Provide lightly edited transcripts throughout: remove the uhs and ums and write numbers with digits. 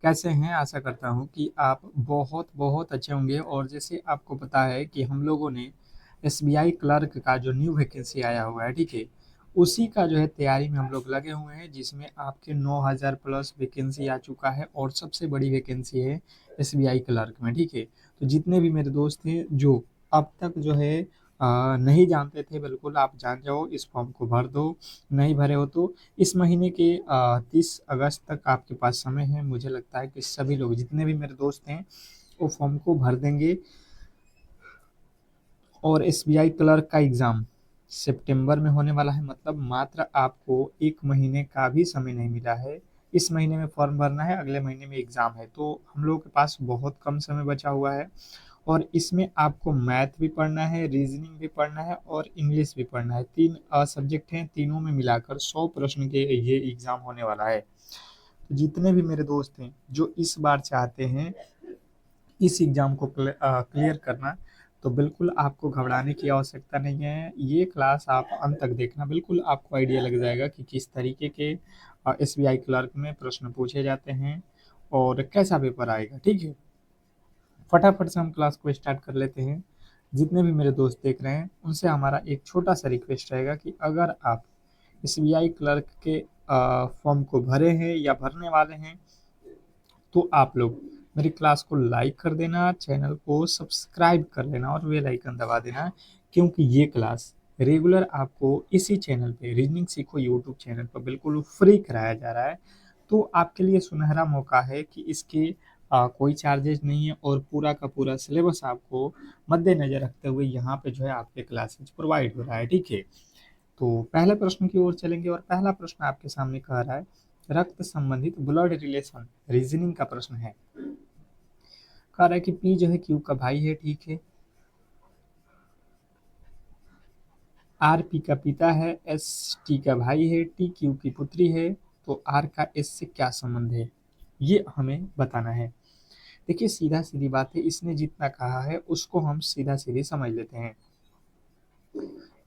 कैसे हैं? आशा करता हूँ कि आप बहुत अच्छे होंगे और जैसे आपको पता है कि हम लोगों ने एसबीआई क्लर्क का जो न्यू वैकेंसी आया हुआ है, ठीक है? उसी का जो है तैयारी में हम लोग लगे हुए हैं जिसमें आपके 9000 प्लस वैकेंसी आ चुका है और सबसे बड़ी वैकेंसी है एसबीआई क्लर्क में, ठीक है? तो जितने भी मेरे दोस्त हैं जो अब तक जो है नहीं जानते थे, बिल्कुल आप जान जाओ, इस फॉर्म को भर दो। नहीं भरे हो तो इस महीने के 30 अगस्त तक आपके पास समय है। मुझे लगता है कि सभी लोग जितने भी मेरे दोस्त हैं वो फॉर्म को भर देंगे और एसबीआई क्लर्क का एग्ज़ाम सितंबर में होने वाला है। मतलब मात्र आपको 1 महीने का भी समय नहीं मिला है। इस महीने में फॉर्म भरना है, अगले महीने में एग्ज़ाम है। तो हम लोगों के पास बहुत कम समय बचा हुआ है और इसमें आपको मैथ भी पढ़ना है, रीजनिंग भी पढ़ना है और इंग्लिश भी पढ़ना है। 3 सब्जेक्ट हैं, तीनों में मिलाकर 100 प्रश्न के ये एग्ज़ाम होने वाला है। तो जितने भी मेरे दोस्त हैं जो इस बार चाहते हैं इस एग्ज़ाम को क्लियर करना, तो बिल्कुल आपको घबराने की आवश्यकता नहीं है। ये क्लास आप अंत तक देखना, बिल्कुल आपको आइडिया लग जाएगा कि किस तरीके के एसबीआई क्लर्क में प्रश्न पूछे जाते हैं और कैसा पेपर आएगा, ठीक है? फटाफट से हम क्लास को स्टार्ट कर लेते हैं। जितने भी मेरे दोस्त देख रहे हैं उनसे हमारा एक छोटा सा रिक्वेस्ट रहेगा कि अगर आप एसबीआई क्लर्क के फॉर्म को भरे हैं या भरने वाले हैं तो आप लोग मेरी क्लास को लाइक कर देना, चैनल को सब्सक्राइब कर लेना और बेल आइकन दबा देना, क्योंकि ये क्लास रेगुलर आपको इसी चैनल पे रीजनिंग सीखो यूट्यूब चैनल पर बिल्कुल फ्री कराया जा रहा है। तो आपके लिए सुनहरा मौका है कि इसके कोई चार्जेस नहीं है और पूरा का पूरा सिलेबस आपको मद्देनजर रखते हुए यहाँ पे जो है आपके क्लासेज प्रोवाइड हो रहा है, ठीक है? तो पहले प्रश्न की ओर चलेंगे और पहला प्रश्न आपके सामने कह रहा है रक्त संबंधित ब्लड रिलेशन रीजनिंग का प्रश्न है। कह रहा है कि पी जो है क्यू का भाई है, ठीक है? आर पी का पिता है, एस टी का भाई है, टी क्यू की पुत्री है। तो आर का एस से क्या संबंध है, ये हमें बताना है। देखिए सीधा सीधी बात है, इसने जितना कहा है उसको हम सीधा सीधी समझ लेते हैं।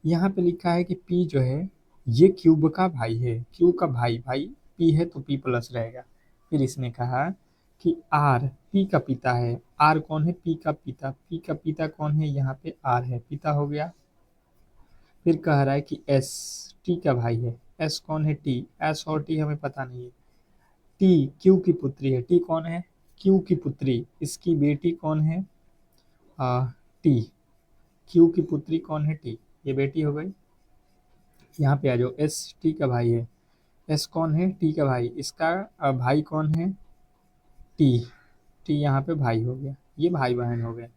यहाँ पे लिखा है कि पी जो है ये क्यूब का भाई है, क्यू का भाई भाई पी है तो पी प्लस रहेगा। फिर इसने कहा कि आर पी का पिता है, आर कौन है? पी का पिता। पी का पिता कौन है? यहाँ पे आर है, पिता हो गया। फिर कह रहा है कि एस टी का भाई है, एस कौन है? टी। एस और टी हमें पता नहीं है। टी क्यू की पुत्री है, टी कौन है? क्यू की पुत्री, इसकी बेटी कौन है? आ, टी। क्यू की पुत्री कौन है? टी, ये बेटी हो गई। यहाँ पे आ जाओ, एस टी का भाई है, एस कौन है? टी का भाई, इसका भाई कौन है? टी। टी यहाँ पे भाई हो गया, ये भाई बहन हो गए।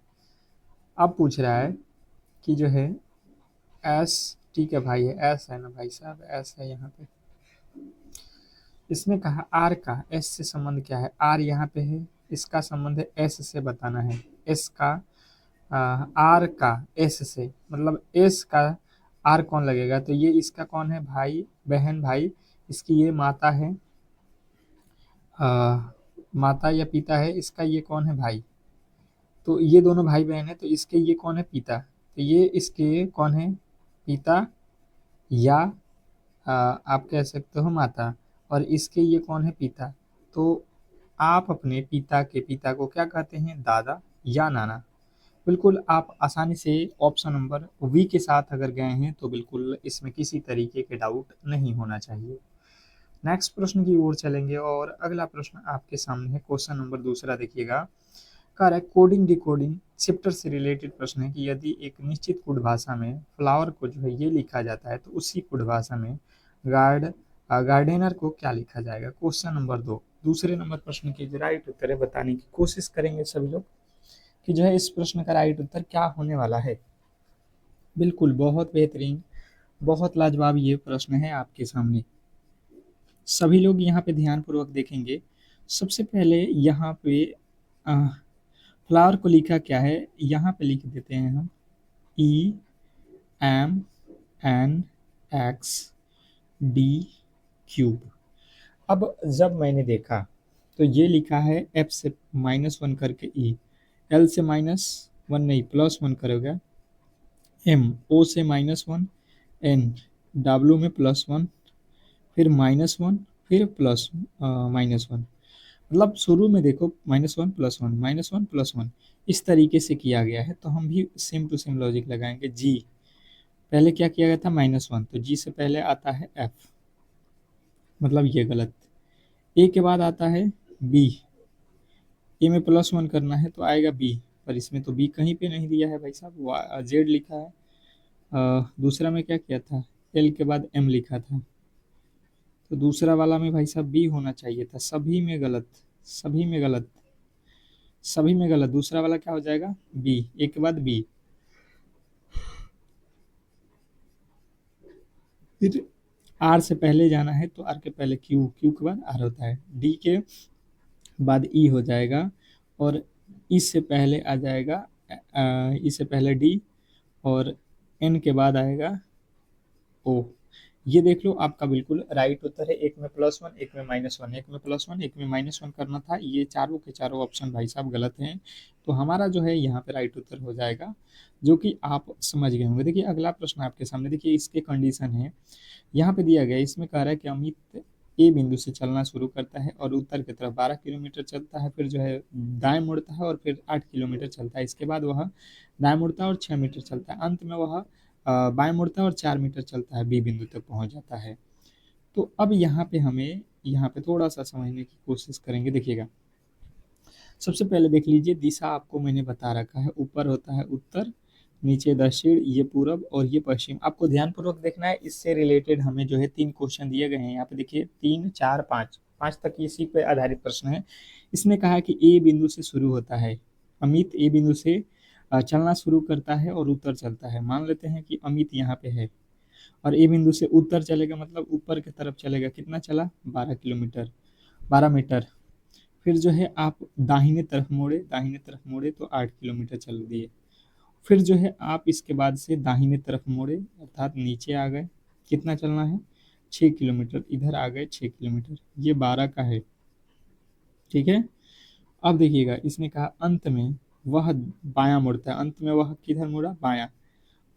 अब पूछ रहा है कि जो है एस टी का भाई है, एस है ना भाई साहब, एस है यहाँ पे। इसने कहा आर का एस से संबंध क्या है? आर यहाँ पे है, इसका संबंध है एस से बताना है। एस का आर का एस से, मतलब एस का आर कौन लगेगा? तो ये इसका कौन है? भाई बहन भाई, इसकी ये माता है, माता या पिता है, इसका ये कौन है? भाई। तो ये दोनों भाई बहन है, तो इसके ये कौन है? पिता। तो ये इसके कौन है? पिता या आप कह सकते हो माता। और इसके ये कौन है? पिता। तो आप अपने पिता के पिता को क्या कहते हैं? दादा या नाना। बिल्कुल आप आसानी से ऑप्शन नंबर वी के साथ अगर गए हैं तो बिल्कुल इसमें किसी तरीके के डाउट नहीं होना चाहिए। नेक्स्ट प्रश्न की ओर चलेंगे और अगला प्रश्न आपके सामने है, क्वेश्चन नंबर दूसरा देखिएगा। कह रहा है कोडिंग डिकोडिंग शिफ्टर से रिलेटेड प्रश्न है कि यदि एक निश्चित कोड भाषा में फ्लावर को जो है ये लिखा जाता है तो उसी कोड भाषा में गार्ड गार्डनर को क्या लिखा जाएगा? क्वेश्चन नंबर दो, दूसरे नंबर प्रश्न के जो राइट उत्तर है बताने की कोशिश करेंगे सभी लोग कि जो है इस प्रश्न का राइट उत्तर क्या होने वाला है। बिल्कुल बहुत बेहतरीन, बहुत लाजवाब ये प्रश्न है आपके सामने। सभी लोग यहाँ पे ध्यानपूर्वक देखेंगे। सबसे पहले यहाँ पे फ्लावर को लिखा क्या है, यहाँ पे लिख देते हैं हम EMNX D³ अब जब मैंने देखा तो ये लिखा है F से -1 करके E, L से -1 नहीं +1 करोगे, M O से -1, N W में +1, फिर -1, फिर प्लस -1, मतलब शुरू में देखो -1 + 1 -1 + 1 इस तरीके से किया गया है, तो हम भी सेम टू सेम लॉजिक लगाएंगे। जी पहले क्या किया गया था -1, तो जी से पहले आता है एफ, मतलब ये गलत। ए के बाद आता है बी, ए में +1 करना है तो आएगा बी, पर इसमें तो बी कहीं पे नहीं दिया है भाई साहब, जेड लिखा है। दूसरा में क्या किया था, एल के बाद एम लिखा था, तो दूसरा वाला में भाई साहब बी होना चाहिए था, सभी में गलत, सभी में गलत, सभी में गलत। दूसरा वाला क्या हो जाएगा, बी, ए के बाद बी, फिर आर से पहले जाना है तो आर के पहले क्यू, क्यू के बाद आर होता है, डी के बाद ई हो जाएगा, और इससे पहले आ जाएगा, इससे पहले डी, और एन के बाद आएगा ओ। ये देख लो आपका बिल्कुल राइट उत्तर है। एक में +1, एक में -1, एक में +1, एक में -1 करना था, ये चारों के चारों ऑप्शन भाई साहब गलत हैं। तो हमारा जो है यहाँ पे राइट उत्तर हो जाएगा, जो कि आप समझ गए होंगे। देखिए अगला प्रश्न आपके सामने, देखिए इसके कंडीशन है, यहाँ पे दिया गया है, इसमें कह रहा है कि अमित ए बिंदु से चलना शुरू करता है और उत्तर की तरफ 12 किलोमीटर चलता है, फिर जो है दाएं मुड़ता है और फिर 8 किलोमीटर चलता है। इसके बाद वह दाएं मुड़ता है और 6 मीटर चलता है, अंत में वह बाएं मुड़ता है और 4 मीटर चलता है, बी बिंदु तक पहुंच जाता है। तो अब यहाँ पे हमें यहाँ पे थोड़ा सा समझने की कोशिश करेंगे। देखिएगा सबसे पहले देख लीजिए, दिशा आपको मैंने बता रखा है, ऊपर होता है उत्तर, नीचे दक्षिण, ये पूरब और ये पश्चिम। आपको ध्यानपूर्वक देखना है, इससे रिलेटेड हमें जो है 3 क्वेश्चन दिए गए हैं। यहाँ पे देखिए 3, 4, 5, 5 तक इसी पे आधारित प्रश्न है। इसमें कहा है कि ए बिंदु से शुरू होता है, अमित ए बिंदु से चलना शुरू करता है और उत्तर चलता है। मान लेते हैं कि अमित यहाँ पे है और ए बिंदु से उत्तर चलेगा, मतलब ऊपर की तरफ चलेगा, कितना चला, 12 किलोमीटर, 12 मीटर। फिर जो है आप दाहिने तरफ मोड़े, दाहिने तरफ मोड़े तो 8 किलोमीटर चल दिए। फिर जो है आप इसके बाद से दाहिने तरफ मोड़े, अर्थात नीचे आ गए, कितना चलना है, 6 किलोमीटर, इधर आ गए 6 किलोमीटर, ये 12 का है, ठीक है। अब देखिएगा इसने कहा अंत में वह बायां मुड़ता है, अंत में वह किधर मुड़ा, बायां,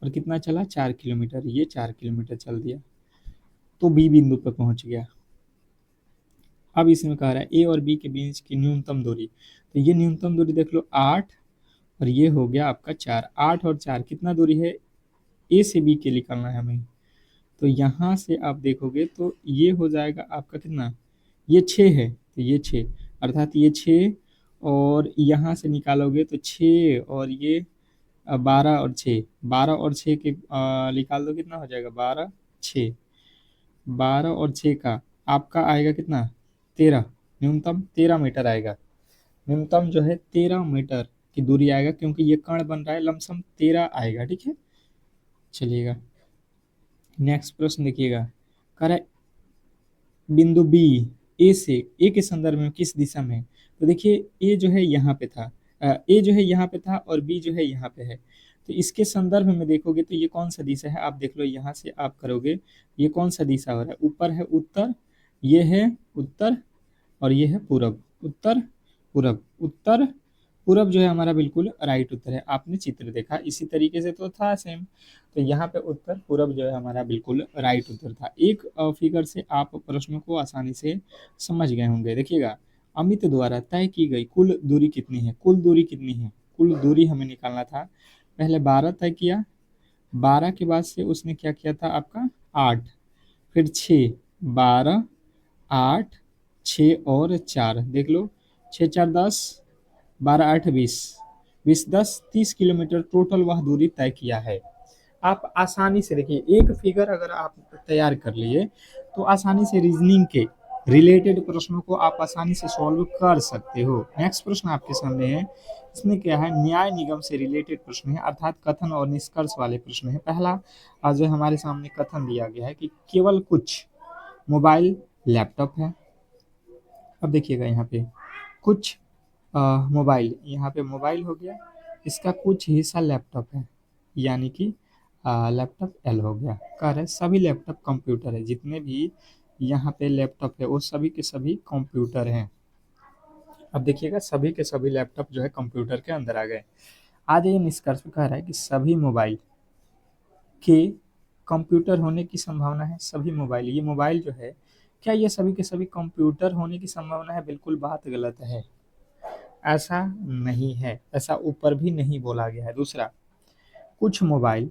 और कितना चला, 4 किलोमीटर, ये 4 किलोमीटर चल दिया, तो बी बिंदु पर पहुंच गया। अब इसमें कह रहा है ए और बी के बीच की न्यूनतम दूरी, तो ये न्यूनतम दूरी देख लो 8, और ये हो गया आपका 4, 8 और 4 कितना दूरी है, ए से बी के निकालना है हमें। तो यहाँ से आप देखोगे तो ये हो जाएगा आपका कितना, ये 6 है, तो ये 6, अर्थात ये 6, और यहाँ से निकालोगे तो 6 और ये 12 और 6, 12 और 6 के निकाल दो, कितना हो जाएगा, 12, 6, 12 और 6 का आपका आएगा कितना, 13, न्यूनतम 13 मीटर आएगा, न्यूनतम जो है 13 मीटर की दूरी आएगा, क्योंकि ये कर्ण बन रहा है, लमसम 13 आएगा, ठीक है। चलिएगा नेक्स्ट प्रश्न देखिएगा, कह रहा है बिंदु बी ए से, ए के संदर्भ में किस दिशा में है? तो देखिए ए जो है यहाँ पे था, ए जो है यहाँ पे था और बी जो है यहाँ पे है, तो इसके संदर्भ में देखोगे तो ये कौन सा दिशा है, आप देख लो यहाँ से आप करोगे, ये कौन सा दिशा हो रहा है, ऊपर है उत्तर, ये है उत्तर, और ये है पूरब, उत्तर पूरब, उत्तर पूरब जो है हमारा बिल्कुल राइट उत्तर है। आपने चित्र देखा इसी तरीके से तो था सेम, तो यहाँ पे उत्तर पूरब जो है हमारा बिल्कुल राइट उत्तर था। एक फिगर से आप प्रश्नों को आसानी से समझ गए होंगे। देखिएगा अमित द्वारा तय की गई कुल दूरी कितनी है, कुल दूरी कितनी है, कुल दूरी हमें निकालना था। पहले 12 तय किया, 12 के बाद से उसने क्या किया था आपका 8, फिर 6, 12, 8, 6 और 4, देख लो 6, 4, 10, 12, 8, 20, 20, 10, 30 किलोमीटर टोटल वह दूरी तय किया है। आप आसानी से देखिए, एक फिगर अगर आप तैयार कर लिए तो आसानी से रीजनिंग के रिलेटेड प्रश्नों को आप आसानी से सॉल्व कर सकते हो। नेक्स्ट प्रश्न आपके सामने है, इसमें क्या है, न्याय निगम से रिलेटेड प्रश्न है, अर्थात कथन और निष्कर्ष वाले प्रश्न है। पहला जो हमारे सामने कथन दिया गया है कि केवल कुछ मोबाइल लैपटॉप है। अब देखिएगा यहाँ पे कुछ मोबाइल, यहाँ पे मोबाइल हो गया, इसका कुछ हिस्सा लैपटॉप है, यानी कि लैपटॉप एल हो गया। कह रहे सभी लैपटॉप कंप्यूटर है, जितने भी यहाँ पे लैपटॉप है वो सभी के सभी कंप्यूटर हैं। अब देखिएगा सभी के सभी लैपटॉप जो है कंप्यूटर के अंदर आ गए। आज ये निष्कर्ष कह रहा है कि सभी मोबाइल के कंप्यूटर होने की संभावना है। सभी मोबाइल, ये मोबाइल जो है क्या ये सभी के सभी कंप्यूटर होने की संभावना है? बिल्कुल बात गलत है, ऐसा नहीं है, ऐसा ऊपर भी नहीं बोला गया है। दूसरा, कुछ मोबाइल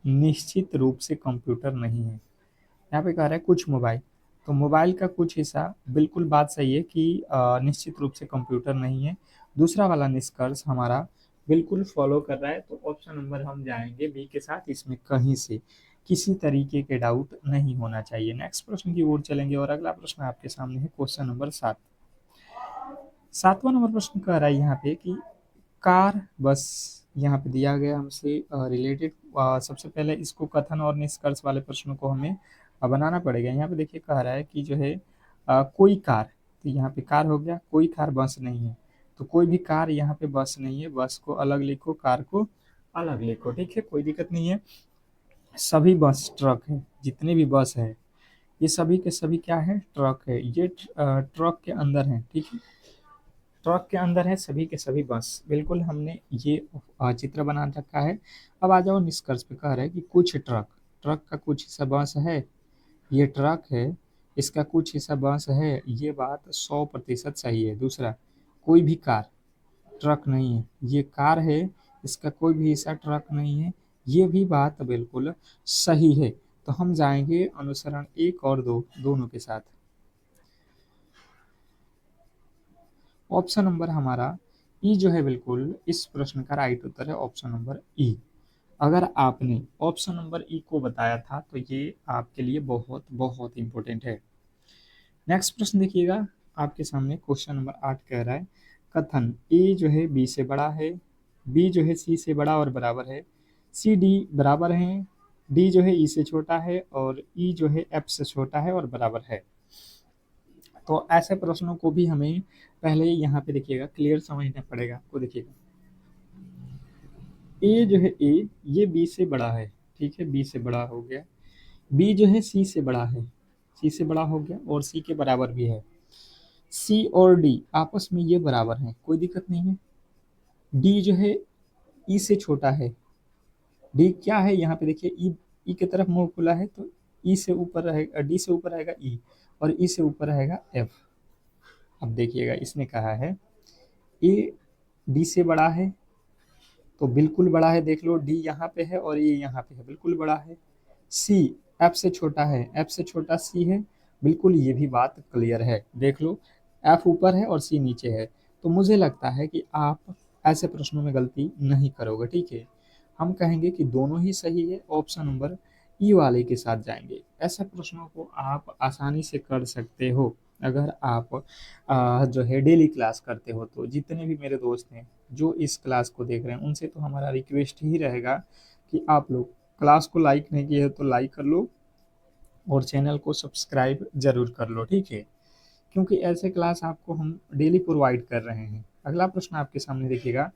निश्चित रूप से कंप्यूटर नहीं है। यहाँ पे कह रहा है कुछ मोबाइल, तो मोबाइल का कुछ हिस्सा, बिल्कुल बात सही है कि निश्चित रूप से कंप्यूटर नहीं है। दूसरा वाला निष्कर्ष हमारा बिल्कुल फॉलो कर रहा है, तो ऑप्शन नंबर हम जाएंगे बी के साथ। इसमें कहीं से किसी तरीके के डाउट नहीं होना चाहिए। नेक्स्ट प्रश्न की ओर चलेंगे और अगला प्रश्न आपके सामने है क्वेश्चन नंबर 7। 7वां नंबर प्रश्न कह रहा है यहाँ पे कि कार बस, यहाँ पे दिया गया हमसे रिलेटेड। सबसे पहले इसको कथन और निष्कर्ष वाले प्रश्नों को हमें बनाना पड़ेगा। यहाँ पे देखिए कह रहा है कि जो है कोई कार, तो यहाँ पे कार हो गया, कोई कार बस नहीं है, तो कोई भी कार यहाँ पे बस नहीं है। बस को अलग लिखो, कार को अलग लिखो, ठीक है, कोई दिक्कत नहीं है। सभी बस ट्रक है, जितने भी बस है ये सभी के सभी क्या है? ट्रक है। ये ट्रक के अंदर है, ठीक है, ट्रक के अंदर है सभी के सभी बस। बिल्कुल हमने ये चित्र बना रखा है। अब आ जाओ निष्कर्ष पे। कह रहा है कि कुछ ट्रक, ट्रक का कुछ हिस्सा बस है, ये ट्रक है, इसका कुछ हिस्सा बस है, ये बात 100% सही है। दूसरा, कोई भी कार ट्रक नहीं है, ये कार है, इसका कोई भी हिस्सा ट्रक नहीं है, ये भी बात बिल्कुल सही है। तो हम जाएंगे अनुसरण 1 और 2 दोनों के साथ। ऑप्शन नंबर हमारा ई जो है, बिल्कुल इस प्रश्न का राइट उत्तर है ऑप्शन नंबर ई। अगर आपने ऑप्शन नंबर ई को बताया था तो ये आपके लिए बहुत बहुत इंपॉर्टेंट है। नेक्स्ट प्रश्न देखिएगा आपके सामने, क्वेश्चन नंबर 8 कह रहा है कथन ए जो है बी से बड़ा है, बी जो है सी से बड़ा और बराबर है, सी डी बराबर है, डी जो है ई से छोटा है और ई जो है एफ से छोटा है और बराबर है। तो ऐसे प्रश्नों को भी हमें पहले यहाँ पे देखिएगा क्लियर समझना पड़ेगा आपको। देखिएगा ए जो है, ए ये बी से बड़ा है, ठीक है, बी से बड़ा हो गया। बी जो है सी से बड़ा है, सी से बड़ा हो गया और सी के बराबर भी है। सी और डी आपस में ये बराबर हैं, कोई दिक्कत नहीं है। डी जो है ई से छोटा है, डी क्या है यहाँ पे देखिए, ई ई की तरफ मुंह खुला है, तो ई से ऊपर रहेगा, डी से ऊपर रहेगा ई, और ई से ऊपर रहेगा एफ। अब देखिएगा इसने कहा है ए डी से बड़ा है, तो बिल्कुल बड़ा है, देख लो डी यहाँ पे है और ये यहाँ पे है, बिल्कुल बड़ा है। सी एफ से छोटा है, एफ से छोटा सी है, बिल्कुल ये भी बात क्लियर है, देख लो एफ ऊपर है और सी नीचे है। तो मुझे लगता है कि आप ऐसे प्रश्नों में गलती नहीं करोगे, ठीक है। हम कहेंगे कि दोनों ही सही है, ऑप्शन नंबर ई वाले के साथ जाएंगे। ऐसे प्रश्नों को आप आसानी से कर सकते हो अगर आप जो है डेली क्लास करते हो। तो जितने भी मेरे दोस्त हैं जो इस क्लास को देख रहे हैं उनसे तो हमारा रिक्वेस्ट ही रहेगा कि आप लोग क्लास को लाइक नहीं किए तो लाइक कर लो और चैनल को सब्सक्राइब जरूर कर लो, ठीक है, क्योंकि ऐसे क्लास आपको हम डेली प्रोवाइड कर रहे हैं। अगला प्रश्न आपके सामने देखिएगा,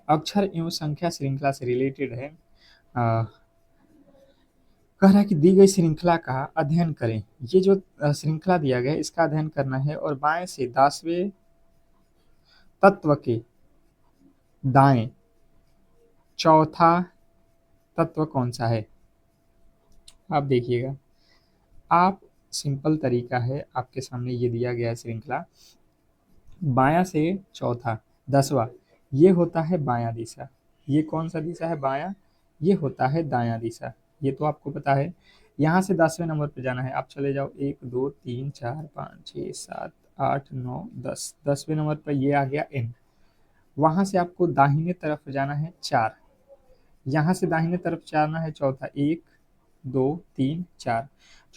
अक्षर एवं संख्या श्रृंखला से रिलेटेड है। कह रहा है कि दी गई श्रृंखला का अध्ययन करें। ये जो श्रृंखला दिया गया है इसका अध्ययन करना है और बाएं से 10वें तत्व के दाएं चौथा तत्व कौन सा है? आप देखिएगा, आप सिंपल तरीका है, आपके सामने ये दिया गया है श्रृंखला, बायां से चौथा 10वां ये होता है बायां दिशा। ये कौन सा दिशा है? बायां। ये होता है दायां दिशा, ये तो आपको पता है। यहाँ से 10वें नंबर पे जाना है, आप चले जाओ 1 2 3 4 5 6 7 8 9 10, 10वें नंबर पर ये आ गया एन। वहां से आपको दाहिने तरफ जाना है 4, यहाँ से दाहिने तरफ जाना है चौथा, 1 2 3 4,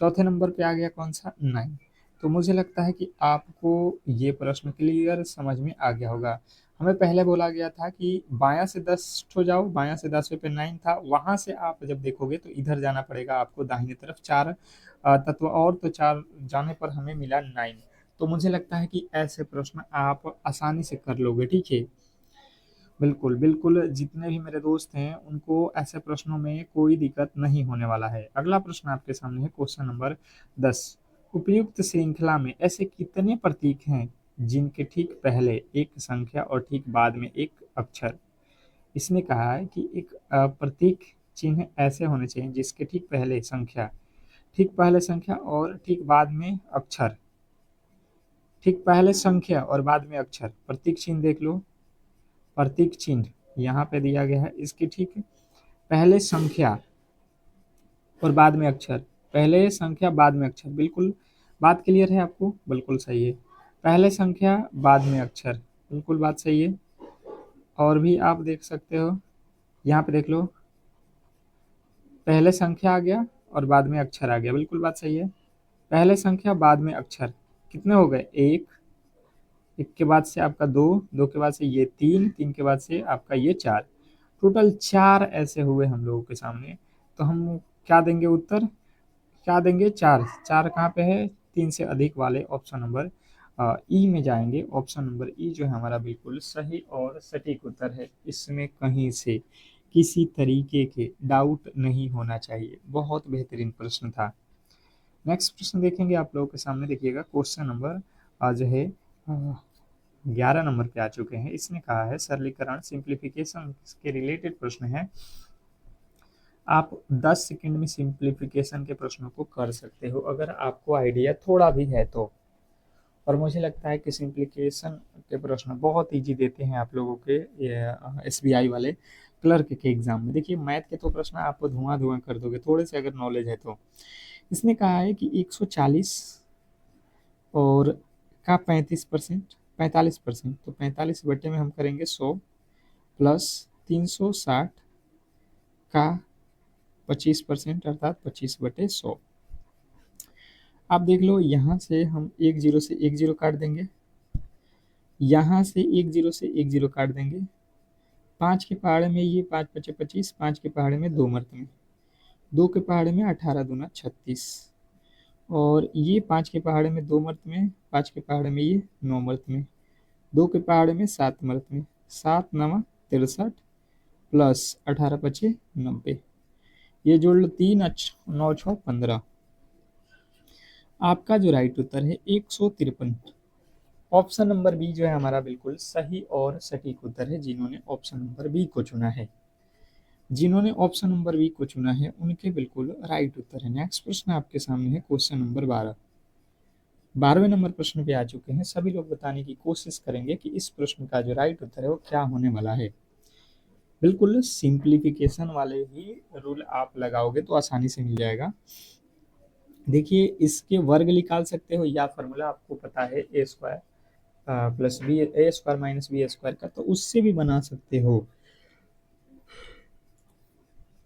चौथे नंबर पे आ गया कौन सा? 9। तो मुझे लगता है कि आपको ये प्रश्न क्लियर समझ में आ गया होगा। हमें पहले बोला गया था कि बायां से 10 हो जाओ, बायां से 10वें पे 9 था, वहां से आप जब देखोगे तो इधर जाना पड़ेगा आपको दाहिने तरफ 4 तत्व, और तो 4 जाने पर हमें मिला 9। तो मुझे लगता है कि ऐसे प्रश्न आप आसानी से कर लोगे, ठीक है। बिल्कुल, बिल्कुल, जितने भी मेरे दोस्त हैं उनको ऐसे प्रश्नों में कोई दिक्कत नहीं होने वाला है। अगला प्रश्न आपके सामने है क्वेश्चन नंबर 10। उपयुक्त श्रृंखला में ऐसे कितने प्रतीक हैं जिनके ठीक पहले एक संख्या और ठीक बाद में एक अक्षर? इसने कहा है कि एक प्रतीक चिन्ह ऐसे होने चाहिए जिसके ठीक पहले संख्या, ठीक पहले संख्या और ठीक बाद में अक्षर, ठीक पहले संख्या और बाद में अक्षर। प्रतीक चिन्ह देख लो, प्रतीक चिन्ह यहाँ पे दिया गया है, इसकी ठीक पहले संख्या और बाद में अक्षर, पहले संख्या बाद में अक्षर। बिल्कुल बात क्लियर है आपको? बिल्कुल सही है। पहले संख्या बाद में अक्षर, बिल्कुल बात सही है। और भी आप देख सकते हो, यहाँ पे देख लो, पहले संख्या आ गया और बाद में अक्षर आ गया, बिल्कुल बात सही है। पहले संख्या बाद में अक्षर कितने हो गए? एक, एक के बाद से आपका दो, दो के बाद से ये तीन, तीन के बाद से आपका ये चार, टोटल चार ऐसे हुए हम लोगों के सामने। तो हम क्या देंगे उत्तर? क्या देंगे? चार। चार कहाँ पे है? तीन से अधिक वाले ऑप्शन नंबर ई में जाएंगे। ऑप्शन नंबर ई जो है हमारा बिल्कुल सही और सटीक उत्तर है। इसमें कहीं से किसी तरीके के डाउट नहीं होना चाहिए। बहुत बेहतरीन प्रश्न था। नेक्स्ट प्रश्न देखेंगे आप लोगों के सामने। देखिएगा क्वेश्चन नंबर जो है 11 नंबर पे आ चुके हैं। इसने कहा है सरलीकरण सिंप्लीफिकेशन के रिलेटेड प्रश्न है। आप 10 सेकंड में सिंप्लीफिकेशन के प्रश्नों को कर सकते हो अगर आपको आइडिया थोड़ा भी है तो। और मुझे लगता है कि सिंप्लीफिकेशन के प्रश्न बहुत इजी देते हैं आप लोगों के एसबीआई वाले क्लर्क के एग्जाम में। देखिए मैथ के तो प्रश्न आप धुआं धुआं कर दोगे थोड़े से अगर नॉलेज है तो। इसने कहा है कि 140 और का 35%, 45%, तो 45 बटे में हम करेंगे 100 प्लस 360 का 25% अर्थात 25/100। आप देख लो यहाँ से हम एक जीरो से एक जीरो काट देंगे, यहाँ से एक जीरो से एक जीरो काट देंगे। पाँच के पहाड़े में ये 5 पचे 25, पाँच के पहाड़े में दो मर्त में, दो के पहाड़े में 18 दूना 36, और ये पाँच के पहाड़े में दो मर्त में, पाँच के पहाड़े में ये नौ मर्त में, दो के पहाड़े में सात मर्त में, सात नवा 63 प्लस 18 पचे 90, ये जोड़ लो 3 9 6 15। आपका जो राइट उत्तर है 153। ऑप्शन नंबर बी जो है हमारा बिल्कुल सही और सटीक उत्तर है। जिन्होंने ऑप्शन नंबर बी को चुना है, जिन्होंने ऑप्शन नंबर बी को चुना है उनके बिल्कुल राइट उत्तर है। नेक्स्ट प्रश्न आपके सामने है क्वेश्चन नंबर 12। 12वें नंबर प्रश्न पे आ चुके हैं। सभी लोग बताने की कोशिश करेंगे कि इस प्रश्न का जो राइट उत्तर है वो क्या होने वाला है। बिल्कुल सिंप्लीफिकेशन वाले ही रूल आप लगाओगे तो आसानी से मिल जाएगा। देखिए इसके वर्ग निकाल सकते हो या फॉर्मूला आपको पता है ए स्क्वायर प्लस बी, ए स्क्वायर माइनस बी स्क्वायर का, तो उससे भी बना सकते हो।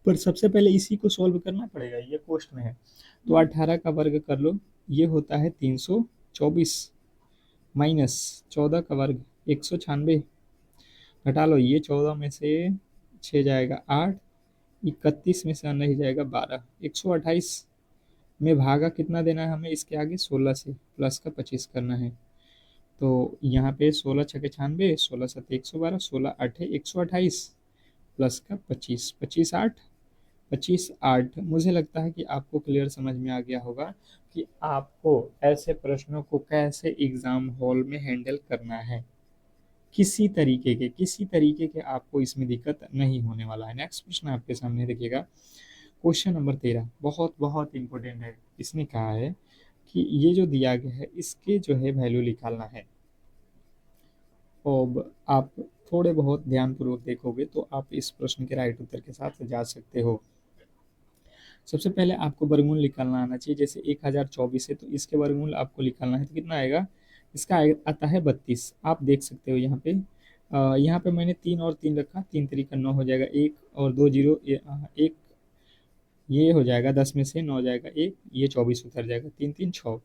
पर सबसे पहले इसी को सॉल्व करना पड़ेगा, ये कोष्ट में है। तो 18 का वर्ग कर लो, ये होता है 324 माइनस 14 का वर्ग 196, घटा लो, ये 14 में से 6 जाएगा 8, 31 में से नहीं जाएगा 12, 128 में भागा कितना देना है हमें इसके आगे 16 से, प्लस का 25 करना है। तो यहाँ पे 16 छके 96, 16 सत्ते 112, 16 आठे 128 प्लस का 25, 25 8, 25 8। मुझे लगता है कि आपको क्लियर समझ में आ गया होगा कि आपको ऐसे प्रश्नों को कैसे एग्जाम हॉल में हैंडल करना है। किसी तरीके के आपको इसमें दिक्कत नहीं होने वाला है। नेक्स्ट प्रश्न आपके सामने देखिएगा क्वेश्चन नंबर 13, बहुत बहुत इंपॉर्टेंट है। इसने कहा है कि ये जो दिया गया है इसके जो है वैल्यू निकालना है। अब आप थोड़े बहुत ध्यानपूर्वक देखोगे तो आप इस प्रश्न के राइट उत्तर के साथ जा सकते हो। सबसे पहले आपको वर्गमूल निकालना आना चाहिए। जैसे 1024 है तो इसके वर्गमूल आपको निकालना है तो कितना आएगा? इसका आता है 32। आप देख सकते हो यहाँ पे यहाँ पे मैंने 3 और 3 रखा, 3 तरीका 9 हो जाएगा, 1 और 2 जीरो, एक ये हो जाएगा, 10 में से 9 जाएगा 1, ये 24 उतर जाएगा, 3 3 6।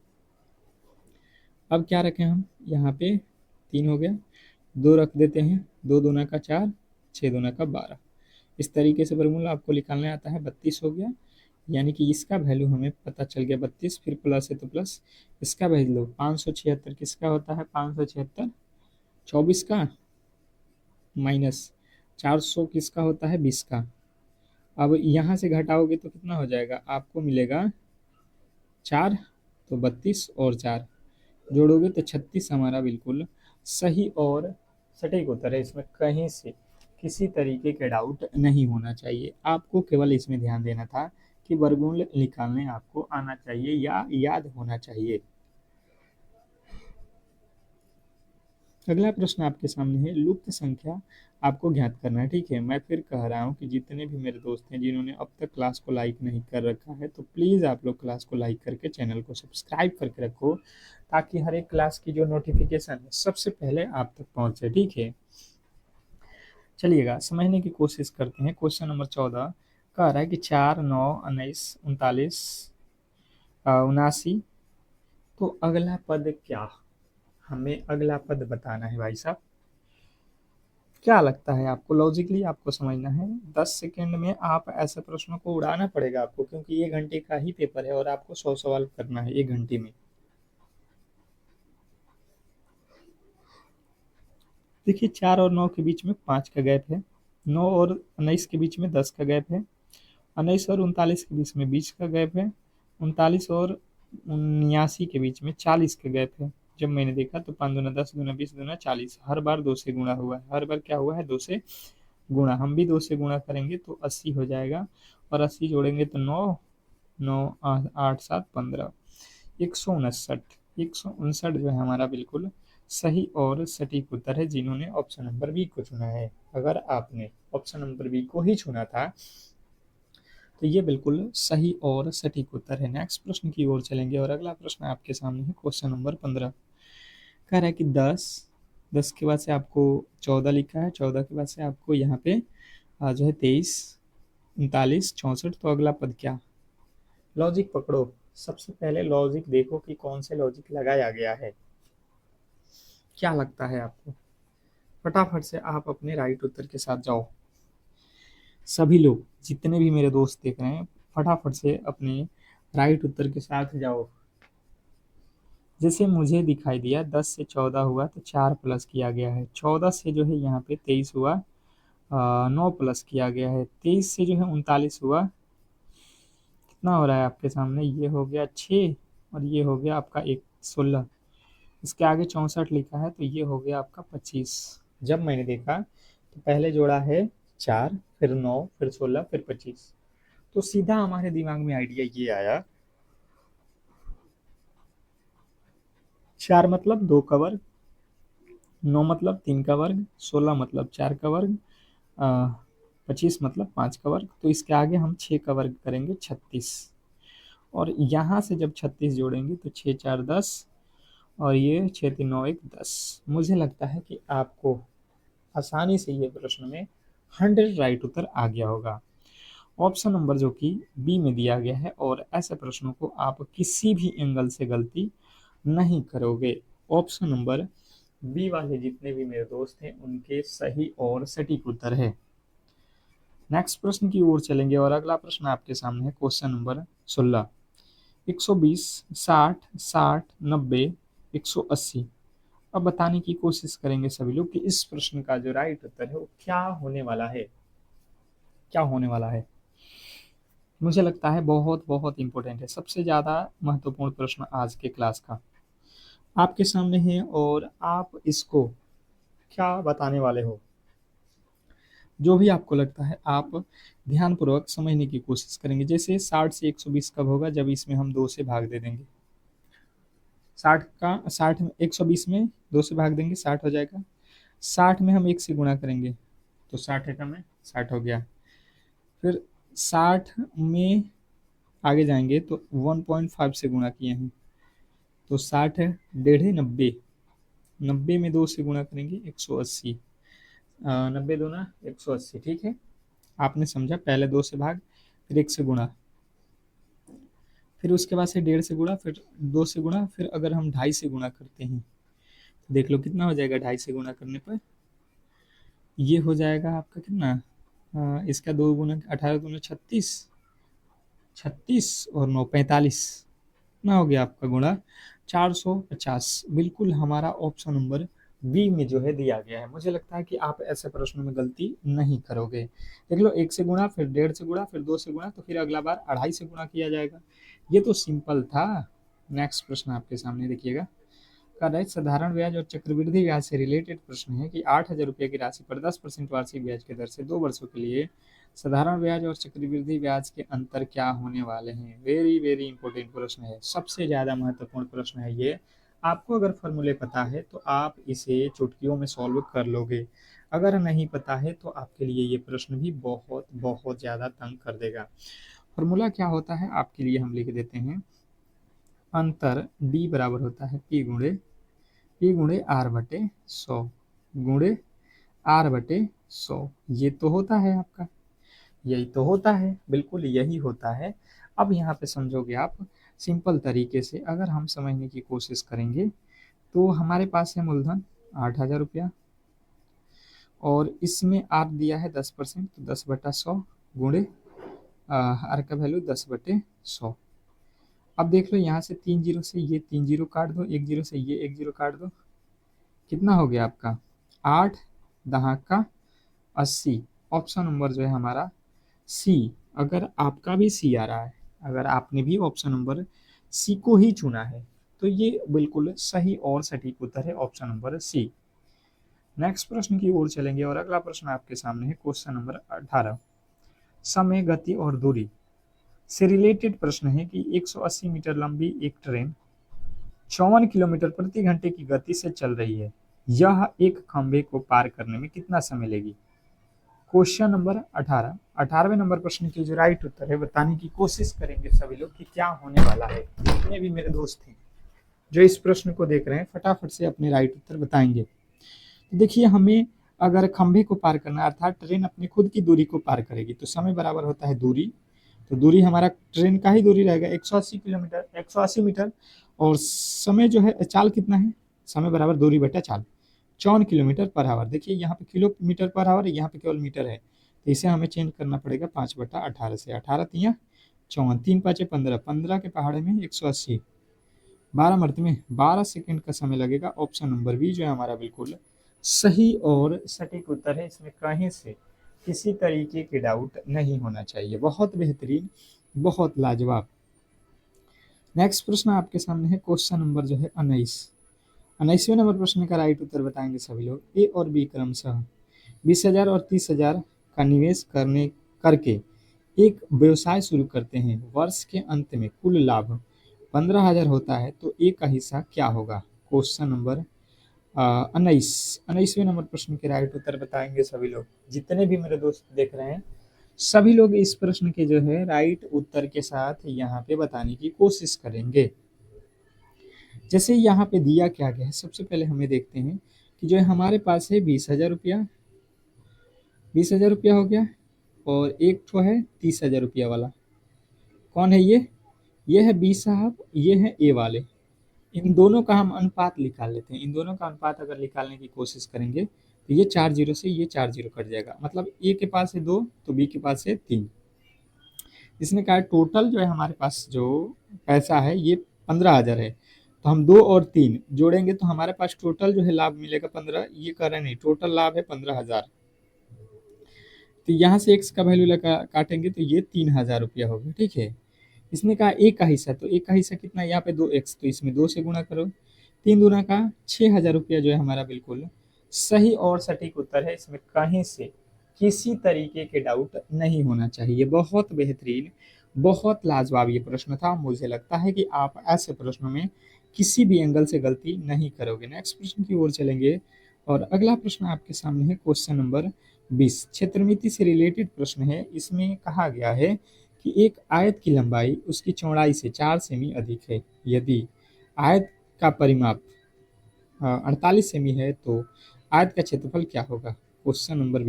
अब क्या रखें हम यहाँ पे? 3 हो गया, 2 रख देते हैं, 2 दूना का 4, 6 दूना का 12। इस तरीके से वर्गमूल आपको निकालने आता है। 32 हो गया, यानी कि इसका वैल्यू हमें पता चल गया 32। फिर प्लस है तो प्लस, इसका वैल्यू 576 किसका होता है? 576 24 का, माइनस 400 किसका होता है? 20 का। अब यहाँ से घटाओगे तो कितना हो जाएगा? आपको मिलेगा 4, तो 32 और 4 जोड़ोगे तो 36 हमारा बिल्कुल सही और सटीक उत्तर है। इसमें कहीं से किसी तरीके के डाउट नहीं होना चाहिए। आपको केवल इसमें ध्यान देना था कि वर्गमूल निकालने आपको आना चाहिए या याद होना चाहिए। अगला प्रश्न आपके सामने है, लुप्त संख्या आपको ज्ञात करना है। ठीक है, मैं फिर कह रहा हूँ कि जितने भी मेरे दोस्त हैं जिन्होंने अब तक क्लास को लाइक नहीं कर रखा है, तो प्लीज़ आप लोग क्लास को लाइक करके चैनल को सब्सक्राइब करके रखो, ताकि हर एक क्लास की जो नोटिफिकेशन है सबसे पहले आप तक पहुँचे। ठीक है, चलिएगा समझने की कोशिश करते हैं। क्वेश्चन नंबर 14 कह रहा है कि 4, 9, 19, 39, 79, तो अगला पद क्या? हमें अगला पद बताना है भाई साहब। क्या लगता है आपको? लॉजिकली आपको समझना है। 10 सेकेंड में आप ऐसे प्रश्नों को उड़ाना पड़ेगा आपको, क्योंकि 1 घंटे का ही पेपर है और आपको 100 सवाल करना है 1 घंटे में। देखिए, 4 और 9 के बीच में 5 का गैप है, 9 और 19 के बीच में 10 का गैप है, 19 और 39 के बीच में 20 का गैप है, 39 और 79 के बीच में 40 का गैप है। जब मैंने देखा तो 5 दूना 10 दूना 20 दूना 40, हर बार 2 से गुणा हुआ है। हर बार क्या हुआ है? 2 से गुणा। हम भी 2 से गुणा करेंगे तो 80 हो जाएगा, और 80 जोड़ेंगे तो 9, 9, 8, 7, 15, 159। 159 जो है हमारा बिल्कुल सही और सटीक उत्तर है, जिन्होंने ऑप्शन नंबर बी को चुना है। अगर आपने ऑप्शन नंबर बी को ही चुना था तो ये बिल्कुल सही और सटीक उत्तर है। नेक्स्ट प्रश्न की ओर चलेंगे, और अगला प्रश्न आपके सामने है। क्वेश्चन नंबर 15 कह रहा है कि 10 के बाद से आपको 14 लिखा है, 14 के बाद से आपको यहाँ पे जो है 23, 39, 64, तो अगला पद क्या? लॉजिक पकड़ो, सबसे पहले लॉजिक देखो कि कौन से लॉजिक लगाया गया है। क्या लगता है आपको? फटाफट से आप अपने राइट उत्तर के साथ जाओ। सभी लोग, जितने भी मेरे दोस्त देख रहे हैं, फटाफट से अपने राइट उत्तर के साथ जाओ। जैसे मुझे दिखाई दिया 10 से 14 हुआ तो 4 प्लस किया गया है, 14 से जो है यहाँ पे 23 हुआ, 9 प्लस किया गया है, 23 से जो है 39 हुआ, कितना हो रहा है आपके सामने? ये हो गया 6, और ये हो गया आपका 16। इसके आगे 64 लिखा है, तो ये हो गया आपका 25। जब मैंने देखा तो पहले जोड़ा है 4, फिर 9, फिर 16, फिर 25, तो सीधा हमारे दिमाग में आइडिया ये आया, 4 मतलब 2 का वर्ग, 9 मतलब 3 का वर्ग, 16 मतलब 4 का वर्ग, 25 मतलब 5 का वर्ग, तो इसके आगे हम 6 का वर्ग करेंगे, 36। और यहाँ से जब 36 जोड़ेंगे तो 6 4 10, और ये 6 3 9 1 10। मुझे लगता है कि आपको आसानी से ये प्रश्न में 100 राइट उत्तर आ गया होगा। ऑप्शन नंबर जो कि बी में दिया गया है, और ऐसे प्रश्नों को आप किसी भी एंगल से गलती नहीं करोगे। ऑप्शन नंबर बी वाले जितने भी मेरे दोस्त हैं उनके सही और सटीक उत्तर है। नेक्स्ट प्रश्न की ओर चलेंगे, और अगला प्रश्न आपके सामने है। Question number 16, 120, 60, 60, 90, 180। अब बताने की कोशिश करेंगे सभी लोग कि इस प्रश्न का जो राइट उत्तर है वो क्या होने वाला है। क्या होने वाला है? मुझे लगता है बहुत बहुत इंपॉर्टेंट है, सबसे ज़्यादा महत्वपूर्ण प्रश्न आज के क्लास का आपके सामने है, और आप इसको क्या बताने वाले हो? जो भी आपको लगता है आप ध्यानपूर्वक समझने की कोशिश करेंगे। जैसे 60 से 120 कब होगा? जब इसमें हम 2 से भाग दे देंगे। 60 में 120 में 2 से भाग देंगे, 60 हो जाएगा। 60 में हम 1 से गुणा करेंगे तो 60 एकम में 60 हो गया। फिर 60 में आगे जाएंगे तो 1.5 से गुणा किए हैं तो 60 है, 1.5 90, 90 में 2 से गुणा करेंगे 180, 90 दूना 180। ठीक है, आपने समझा? पहले 2 से भाग, फिर 1 से गुणा, फिर उसके बाद से 1.5 से गुणा, फिर 2 से गुणा, फिर अगर हम 2.5 से गुणा करते हैं तो देख लो कितना हो जाएगा। 2.5 से गुणा करने पर ये हो जाएगा आपका कितना, इसका 2 गुना 18 दूना 36, 36 और 9 45, कितना हो गया आपका गुणा 450। बिल्कुल हमारा ऑप्शन नंबर बी में जो है दिया गया है। मुझे लगता है कि आप ऐसे प्रश्नों में गलती नहीं करोगे। देख लो, 1 से गुणा, फिर 1.5 से गुणा, फिर 2 से गुणा, तो फिर अगला बार 2.5 से गुणा किया जाएगा। ये तो सिंपल था। नेक्स्ट प्रश्न आपके सामने देखिएगा, कर रहे साधारण ब्याज और चक्रवृद्धि ब्याज से रिलेटेड प्रश्न है कि 8,000 रुपये की राशि पर 10% वार्षिक ब्याज की दर से 2 वर्षों के लिए साधारण ब्याज और चक्रवृद्धि ब्याज के अंतर क्या होने वाले हैं? वेरी वेरी इंपॉर्टेंट प्रश्न है, सबसे ज्यादा महत्वपूर्ण प्रश्न है ये। आपको अगर फॉर्मूले पता है तो आप इसे चुटकियों में सॉल्व कर लोगे, अगर नहीं पता है तो आपके लिए ये प्रश्न भी बहुत बहुत ज्यादा तंग कर देगा। फॉर्मूला क्या होता है आपके लिए हम लिख देते हैं। अंतर डी बराबर होता है पी गुणे आर बटे 100 गुणे आर बटे 100। ये तो होता है आपका, यही तो होता है, बिल्कुल यही होता है। अब यहाँ पे समझोगे आप सिंपल तरीके से, अगर हम समझने की कोशिश करेंगे तो हमारे पास है मूलधन 8,000 रुपया, और इसमें आर दिया है 10%, तो 10/100 गुणे आर का वैल्यू 10/100। अब देख लो यहाँ से 3 जीरो से ये 3 जीरो काट दो, 1 जीरो से ये 1 जीरो काट दो, कितना हो गया आपका 8 दहाका 80। ऑप्शन नंबर जो है हमारा सी। अगर आपका भी सी आ रहा है, अगर आपने भी ऑप्शन नंबर सी को ही चुना है, तो ये बिल्कुल सही और सटीक उत्तर है ऑप्शन नंबर सी। नेक्स्ट प्रश्न की ओर चलेंगे और अगला प्रश्न आपके सामने है क्वेश्चन नंबर 18। समय, गति और दूरी से रिलेटेड प्रश्न है कि 180 मीटर लंबी एक ट्रेन 54 किलोमीटर प्रति घंटे की गति से चल रही है, यह एक खंभे को पार करने में कितना समय लेगी? क्वेश्चन नंबर 18, 18वें नंबर प्रश्न की जो राइट उत्तर है बताने की कोशिश करेंगे सभी लोग कि क्या होने वाला है। जितने भी मेरे दोस्त हैं जो इस प्रश्न को देख रहे हैं, फटाफट से अपने राइट उत्तर बताएंगे। तो देखिए, हमें अगर खंभे को पार करना है, अर्थात ट्रेन अपनी खुद की दूरी को पार करेगी, तो समय बराबर होता है दूरी। तो दूरी हमारा ट्रेन का ही दूरी रहेगा 180 किलोमीटर, 180 मीटर, और समय जो है चाल कितना है, समय बराबर दूरी बटा चाल, 54 किलोमीटर पर आवर। देखिए यहाँ पे किलोमीटर पर आवर है, यहाँ पे केवल मीटर है, तो इसे हमें चेंज करना पड़ेगा 5/18 से। 18 तिया 54, 3 5 15, 15 के पहाड़े में 180, 12 मरते में 12 सेकंड का समय लगेगा। ऑप्शन नंबर बी जो है हमारा बिल्कुल सही और सटीक उत्तर है, इसमें कहीं से किसी तरीके के डाउट नहीं होना चाहिए। बहुत बेहतरीन, बहुत लाजवाब। नेक्स्ट प्रश्न आपके सामने है क्वेश्चन नंबर जो है 19वें नंबर प्रश्न का राइट उत्तर बताएंगे सभी लोग। ए और बी क्रमशः 20,000 और 30,000 का निवेश करके एक व्यवसाय शुरू करते हैं, वर्ष के अंत में कुल लाभ 15,000 होता है, तो ए का हिस्सा क्या होगा? क्वेश्चन नंबर 19वें नंबर प्रश्न के राइट उत्तर बताएंगे सभी लोग। जितने भी मेरे दोस्त देख रहे हैं सभी लोग इस प्रश्न के जो है राइट उत्तर के साथ यहाँ पे बताने की कोशिश करेंगे। जैसे यहाँ पे दिया क्या गया है, सबसे पहले हमें देखते हैं कि जो है हमारे पास है 20,000 रुपया, 20,000 रुपया हो गया, और एक तो है 30,000 रुपया वाला। कौन है ये है बी साहब, ये है ए वाले। इन दोनों का हम अनुपात निकाल लेते हैं। इन दोनों का अनुपात अगर निकालने की कोशिश करेंगे तो ये 4 जीरो से ये 4 जीरो कट जाएगा, मतलब ए के पास है 2 तो बी के पास है 3। इसने कहा टोटल जो है हमारे पास जो पैसा है ये 15,000 है, तो हम 2 और 3 जोड़ेंगे तो हमारे पास टोटल जो है लाभ मिलेगा 15। ये कर रहे नहीं, टोटल लाभ है 15,000, तो यहाँ से एक्स का वैल्यू लगा काटेंगे तो ये 3,000 रुपया होगा। ठीक है, इसने कहा एक का हिस्सा, तो एक का हिस्सा कितना है यहाँ पे 2x, तो इसमें 2 से गुणा करो, 3 दूना का 6,000 रुपया जो है हमारा बिल्कुल सही और सटीक उत्तर है। इसमें कहीं से किसी तरीके के डाउट नहीं होना चाहिए। बहुत बेहतरीन, बहुत लाजवाब ये प्रश्न था। मुझे लगता है कि आप ऐसे प्रश्नों में किसी भी एंगल से गलती नहीं करोगे। नेक्स्ट प्रश्न की ओर चलेंगे और अगला प्रश्न आपके सामने है क्वेश्चन नंबर 20। क्षेत्रमिति से रिलेटेड प्रश्न है। इसमें कहा गया है कि एक आयत की लंबाई उसकी चौड़ाई से 4 सेमी अधिक है, यदि आयत का परिमाप 48 सेमी है तो आयत का क्षेत्रफल क्या होगा? क्वेश्चन नंबर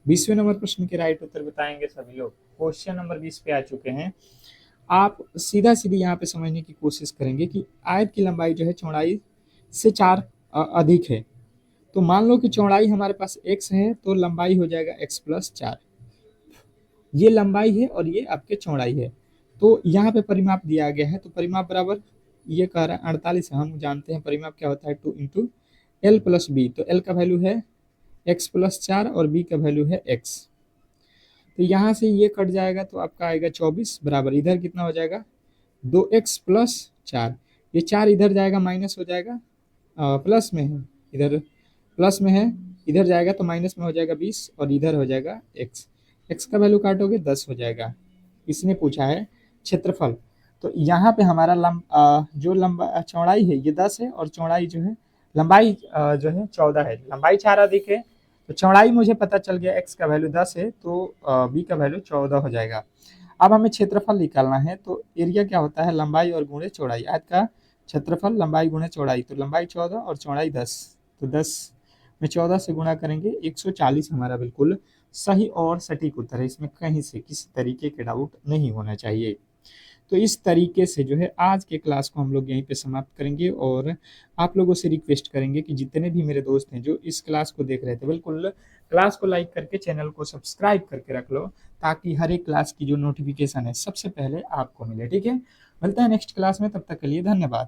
20वें नंबर प्रश्न के राइट उत्तर बताएंगे सभी लोग। क्वेश्चन नंबर 20 पे आ चुके हैं। आप सीधा सीधी यहाँ पे समझने की कोशिश करेंगे कि आयत की लंबाई जो है चौड़ाई से 4 अधिक है, तो मान लो कि चौड़ाई हमारे पास x है तो लंबाई हो जाएगा x+4। ये लंबाई है और ये आपके चौड़ाई है, तो यहाँ पे परिमाप दिया गया है, तो परिमाप बराबर ये कह रहा है 48 है। हम जानते हैं परिमाप क्या होता है 2 इंटू एल प्लस बी, तो एल का वैल्यू है x+4 और बी का वैल्यू है x, तो यहाँ से ये कट जाएगा तो आपका आएगा 24 बराबर इधर कितना हो जाएगा 2x+4। ये 4 इधर जाएगा माइनस हो जाएगा, प्लस में है, इधर प्लस में है, इधर जाएगा तो माइनस में हो जाएगा 20 और इधर हो जाएगा x। x का वैल्यू काटोगे 10 हो जाएगा। इसने पूछा है क्षेत्रफल, तो यहाँ पे हमारा जो लंबा चौड़ाई है ये 10 है और चौड़ाई जो है लंबाई जो है 14 है। लंबाई 4 अधिक है तो चौड़ाई मुझे पता चल गया x का वैल्यू 10 है तो b का वैल्यू 14 हो जाएगा। अब हमें क्षेत्रफल निकालना है तो एरिया क्या होता है लंबाई और गुणे चौड़ाई। आज का क्षेत्रफल लंबाई गुणे चौड़ाई, तो लंबाई 14 और चौड़ाई 10, तो 10 में 14 से गुणा करेंगे 140 हमारा बिल्कुल सही और सटीक उत्तर है। इसमें कहीं से किसी तरीके के डाउट नहीं होना चाहिए। तो इस तरीके से जो है आज के क्लास को हम लोग यहीं पे समाप्त करेंगे और आप लोगों से रिक्वेस्ट करेंगे कि जितने भी मेरे दोस्त हैं जो इस क्लास को देख रहे थे बिल्कुल क्लास को लाइक करके चैनल को सब्सक्राइब करके रख लो, ताकि हर एक क्लास की जो नोटिफिकेशन है सबसे पहले आपको मिले। ठीक है, मिलते हैं नेक्स्ट क्लास में, तब तक के लिए धन्यवाद।